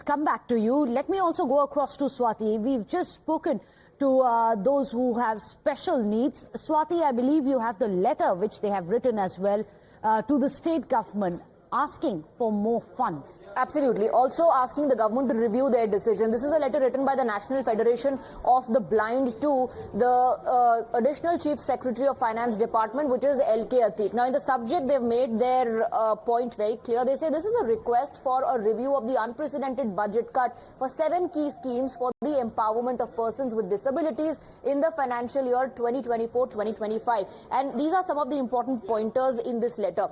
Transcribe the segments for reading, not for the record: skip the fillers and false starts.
come back to you. Let me also go across to Swati. We've just spoken to those who have special needs. Swati, I believe you have the letter which they have written as well to the state government, asking for more funds. Absolutely. Also asking the government to review their decision. This is a letter written by the National Federation of the Blind to the Additional Chief Secretary of Finance Department, which is LK Atik. Now, in the subject, they've made their point very clear. They say this is a request for a review of the unprecedented budget cut for 7 key schemes for the empowerment of persons with disabilities in the financial year 2024-2025. And these are some of the important pointers in this letter.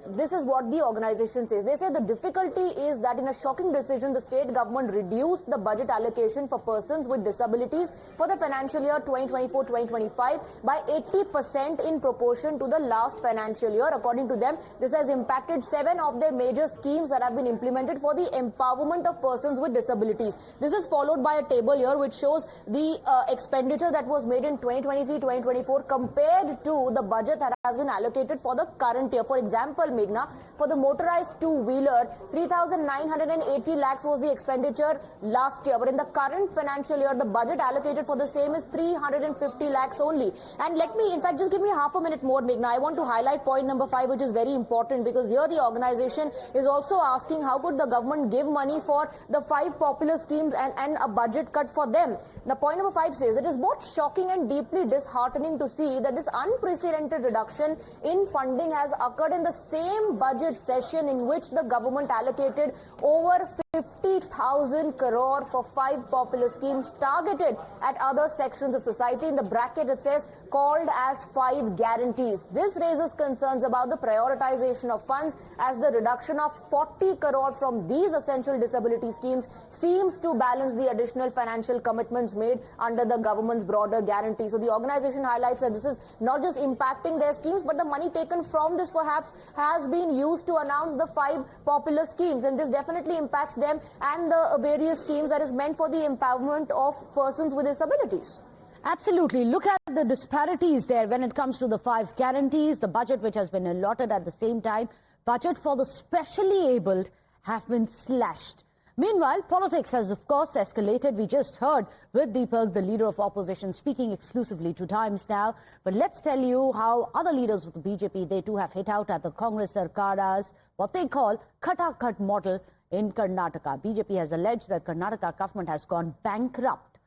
This is what the organization says. They say the difficulty is that in a shocking decision, the state government reduced the budget allocation for persons with disabilities for the financial year 2024-2025 by 80% in proportion to the last financial year. According to them, this has impacted 7 of their major schemes that have been implemented for the empowerment of persons with disabilities. This is followed by a table here which shows the expenditure that was made in 2023-2024 compared to the budget that has been allocated for the current year. For example, Meghna, for the motorized two-wheeler, 3,980 lakhs was the expenditure last year. But in the current financial year, the budget allocated for the same is 350 lakhs only. And let me, in fact, just give me half a minute more, Meghna. I want to highlight point number 5, which is very important, because here the organization is also asking how could the government give money for the 5 popular schemes and a budget cut for them. The point number 5 says it is both shocking and deeply disheartening to see that this unprecedented reduction in funding has occurred in the same budget session in which the government allocated over 50,000 crore for 5 popular schemes targeted at other sections of society. In the bracket it says called as 5 guarantees. This raises concerns about the prioritization of funds, as the reduction of 40 crore from these essential disability schemes seems to balance the additional financial commitments made under the government's broader guarantee. So the organization highlights that this is not just impacting their schemes, but the money taken from this perhaps has been used to announce the 5 popular schemes, and this definitely impacts them and the various schemes that is meant for the empowerment of persons with disabilities. Absolutely. Look at the disparities there when it comes to the 5 guarantees, the budget which has been allotted at the same time. Budget for the specially abled have been slashed. Meanwhile, politics has, of course, escalated. We just heard with Deepak, the leader of opposition, speaking exclusively to Times Now. But let's tell you how other leaders of the BJP, they too have hit out at the Congress Sarkar's what they call cut model in Karnataka. BJP has alleged that Karnataka government has gone bankrupt,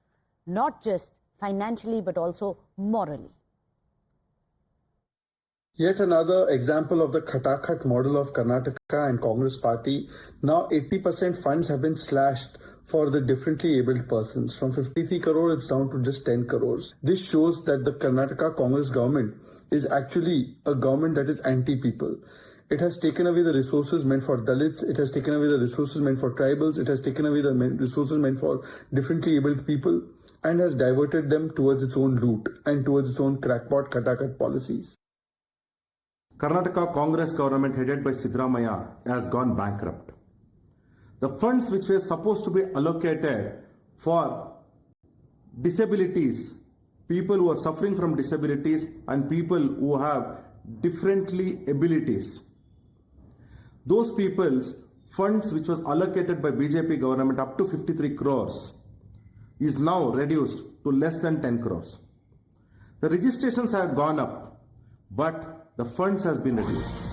not just financially, but also morally. Yet another example of the Khatakhat model of Karnataka and Congress party. Now 80% funds have been slashed for the differently abled persons. From 53 crore, it's down to just 10 crores. This shows that the Karnataka Congress government is actually a government that is anti-people. It has taken away the resources meant for Dalits, it has taken away the resources meant for tribals, it has taken away the resources meant for differently abled people, and has diverted them towards its own route and towards its own crackpot Khatakhat policies. Karnataka Congress government headed by Siddaramaiah has gone bankrupt. The funds which were supposed to be allocated for disabilities, people who are suffering from disabilities and people who have differently abilities, those people's funds which was allocated by BJP government up to 53 crores is now reduced to less than 10 crores. The registrations have gone up, but the funds has been reduced.